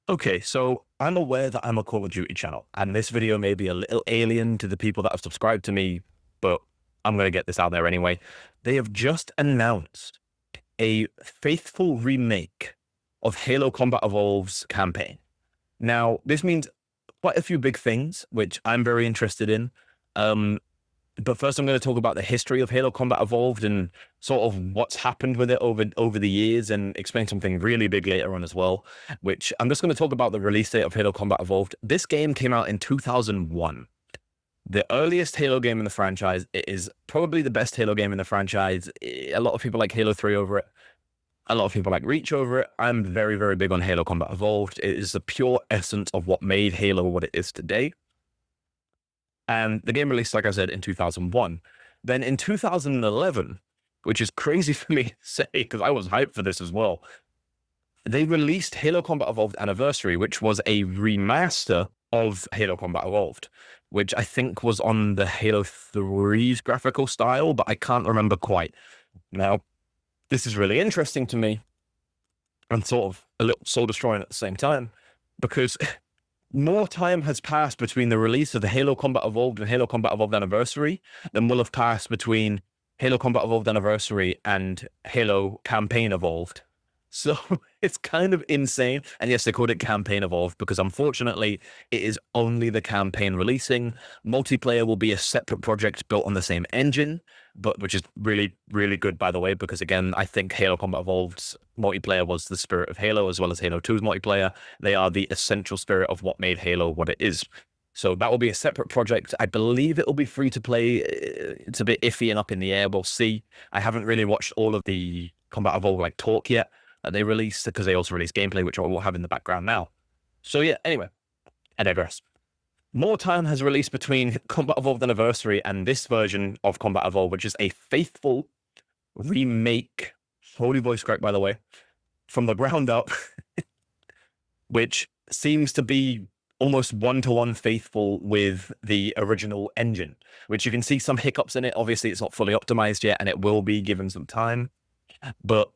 Okay, so I'm aware that I'm a Call of Duty channel, and this video may be a little alien to the people that have subscribed to me, but I'm going to get this out there anyway. They have just announced a faithful remake of Halo Combat Evolved's campaign. Now, this means quite a few big things, which I'm very interested in. Um, but first, I'm going to talk about the history of Halo Combat Evolved and sort of what's happened with it over the years, and explain something really big later on as well. Which I'm just going to talk about the release date of Halo Combat Evolved. This game came out in 2001, the earliest Halo game in the franchise. It is probably the best Halo game in the franchise. A lot of people like Halo 3 over it. A lot of people like Reach over it. I'm very, very big on Halo Combat Evolved. It is the pure essence of what made Halo what it is today. And the game released, like I said, in 2001. Then in 2011, which is crazy for me to say because I was hyped for this as well, they released Halo Combat Evolved Anniversary, which was a remaster of Halo Combat Evolved, which I think was on the Halo 3's graphical style, but I can't remember quite. Now, this is really interesting to me and sort of a little soul-destroying at the same time, because more time has passed between the release of the Halo Combat Evolved and Halo Combat Evolved Anniversary than will have passed between Halo Combat Evolved Anniversary and Halo Campaign Evolved. So it's kind of insane. And yes, they called it Campaign Evolved because unfortunately it is only the campaign releasing. Multiplayer will be a separate project built on the same engine, but which is really, really good, by the way, because again, I think Halo Combat Evolved's multiplayer was the spirit of Halo, as well as Halo 2's multiplayer. They are the essential spirit of what made Halo what it is. So that will be a separate project. I believe it will be free to play. It's a bit iffy and up in the air. We'll see. I haven't really watched all of the Combat Evolved like talk yet that they released, because they also released gameplay, which I will have in the background now. So yeah, anyway, I digress. More time has released between Combat Evolved Anniversary and this version of Combat Evolved, which is a faithful remake, holy voice crack, by the way, from the ground up, which seems to be almost one-to-one faithful with the original engine, which you can see some hiccups in it. Obviously, it's not fully optimized yet, and it will be given some time. But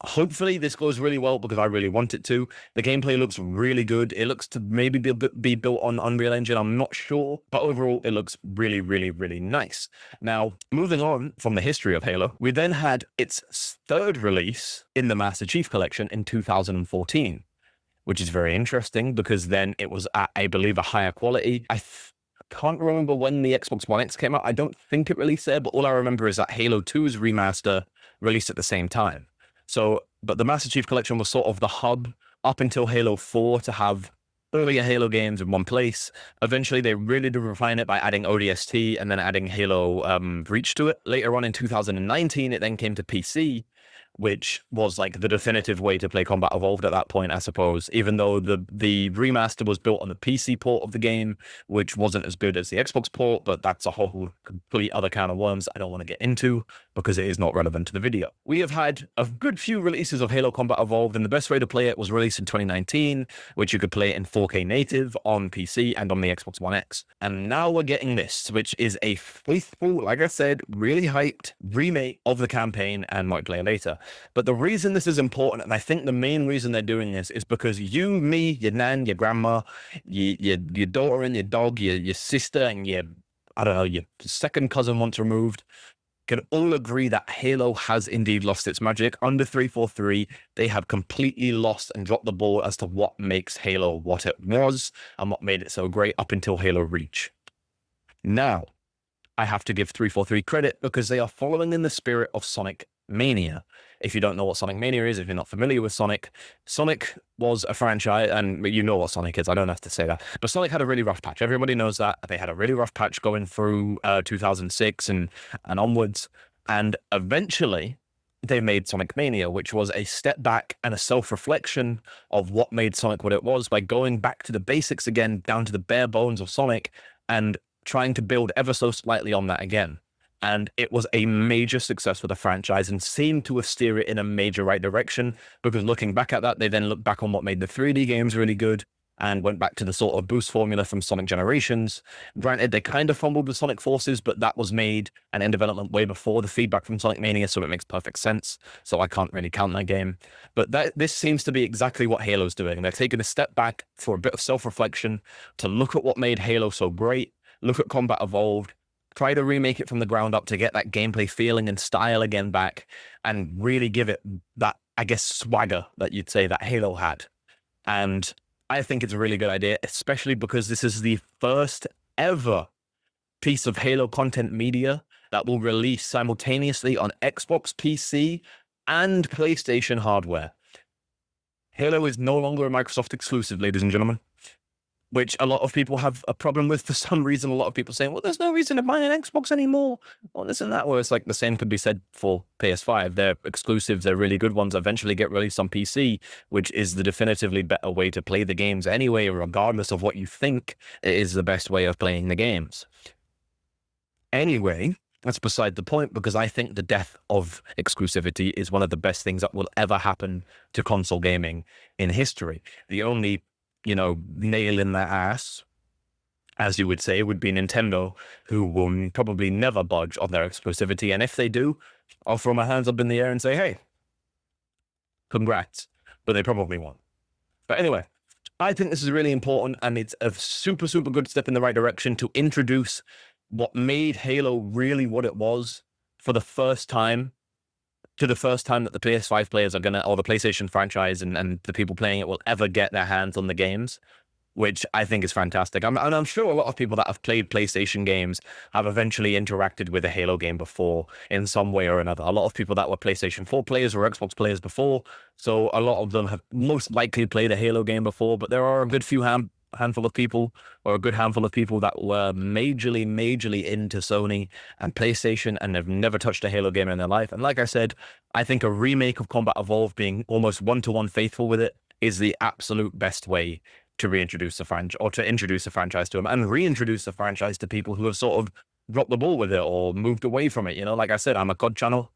hopefully this goes really well, because I really want it to. The gameplay looks really good. It looks to maybe be built on Unreal Engine. I'm not sure. But overall, it looks really, really, really nice. Now, moving on from the history of Halo, we then had its third release in the Master Chief Collection in 2014, which is very interesting because then it was at, I believe, a higher quality. I can't remember when the Xbox One X came out. I don't think it released there, but all I remember is that Halo 2's remaster released at the same time. So, but the Master Chief Collection was sort of the hub up until Halo 4 to have earlier Halo games in one place. Eventually, they really did refine it by adding ODST and then adding Halo Reach to it. Later on in 2019, it then came to PC, which was like the definitive way to play Combat Evolved at that point, I suppose, even though the remaster was built on the PC port of the game, which wasn't as good as the Xbox port, but that's a whole complete other can of worms I don't want to get into because it is not relevant to the video. We have had a good few releases of Halo Combat Evolved, and the best way to play it was released in 2019, which you could play in 4K native on PC and on the Xbox One X. And now we're getting this, which is a faithful, like I said, really hyped remake of the campaign and multiplayer later. But the reason this is important, and I think the main reason they're doing this, is because you, me, your nan, your grandma, your daughter and your dog, your sister and your, I don't know, your second cousin once removed, can all agree that Halo has indeed lost its magic. Under 343, they have completely lost and dropped the ball as to what makes Halo what it was and what made it so great up until Halo Reach. Now, I have to give 343 credit because they are following in the spirit of Sonic Mania. If you don't know what Sonic Mania is, if you're not familiar with Sonic, Sonic was a franchise, and you know what Sonic is, I don't have to say that, but Sonic had a really rough patch. Everybody knows that. They had a really rough patch going through 2006 and onwards, and eventually they made Sonic Mania, which was a step back and a self-reflection of what made Sonic what it was by going back to the basics again, down to the bare bones of Sonic, and trying to build ever so slightly on that again. And it was a major success for the franchise and seemed to have steered it in a major right direction, because looking back at that, they then looked back on what made the 3D games really good and went back to the sort of boost formula from Sonic Generations. Granted, they kind of fumbled with Sonic Forces, but that was made and in development way before the feedback from Sonic Mania, so it makes perfect sense. So I can't really count that game. But this seems to be exactly what Halo's doing. They're taking a step back for a bit of self-reflection to look at what made Halo so great, look at Combat Evolved, try to remake it from the ground up to get that gameplay feeling and style again back, and really give it that, I guess, swagger that you'd say that Halo had. And I think it's a really good idea, especially because this is the first ever piece of Halo content media that will release simultaneously on Xbox, PC, and PlayStation hardware. Halo is no longer a Microsoft exclusive, ladies and gentlemen, which a lot of people have a problem with for some reason. A lot of people saying, well, there's no reason to buy an Xbox anymore, or this and that. Where it's like the same could be said for PS5. They're exclusives, they're really good ones, eventually get released on PC, which is the definitively better way to play the games anyway, regardless of what you think it is the best way of playing the games. Anyway, that's beside the point, because I think the death of exclusivity is one of the best things that will ever happen to console gaming in history. The only, nail in their ass, as you would say, would be Nintendo, who will probably never budge on their exclusivity. And if they do, I'll throw my hands up in the air and say, hey, congrats. But they probably won't. But anyway, I think this is really important, and it's a super, super good step in the right direction to introduce what made Halo really what it was for the first time, to the first time that the PS5 players are going to, or the PlayStation franchise and the people playing it will ever get their hands on the games, which I think is fantastic. And I'm sure a lot of people that have played PlayStation games have eventually interacted with a Halo game before in some way or another. A lot of people that were PlayStation 4 players or Xbox players before, so a lot of them have most likely played a Halo game before, but there are a good few handful of people, or a good handful of people, that were majorly into Sony and PlayStation and have never touched a Halo game in their life. And like I said, I think a remake of Combat Evolved, being almost one-to-one faithful with it, is the absolute best way to reintroduce the franchise, or to introduce the franchise to them, and reintroduce the franchise to people who have sort of dropped the ball with it or moved away from it. Like I said, I'm a COD channel.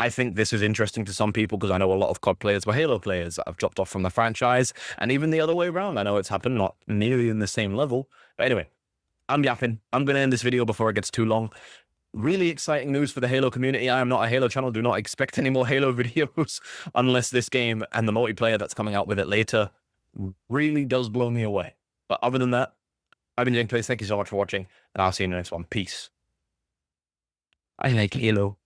I think this is interesting to some people because I know a lot of COD players were Halo players that have dropped off from the franchise, and even the other way around. I know it's happened, not nearly in the same level. But anyway, I'm yapping. I'm going to end this video before it gets too long. Really exciting news for the Halo community. I am not a Halo channel. Do not expect any more Halo videos unless this game and the multiplayer that's coming out with it later really does blow me away. But other than that, I've been Jake. Thank you so much for watching, and I'll see you in the next one. Peace. I like Halo.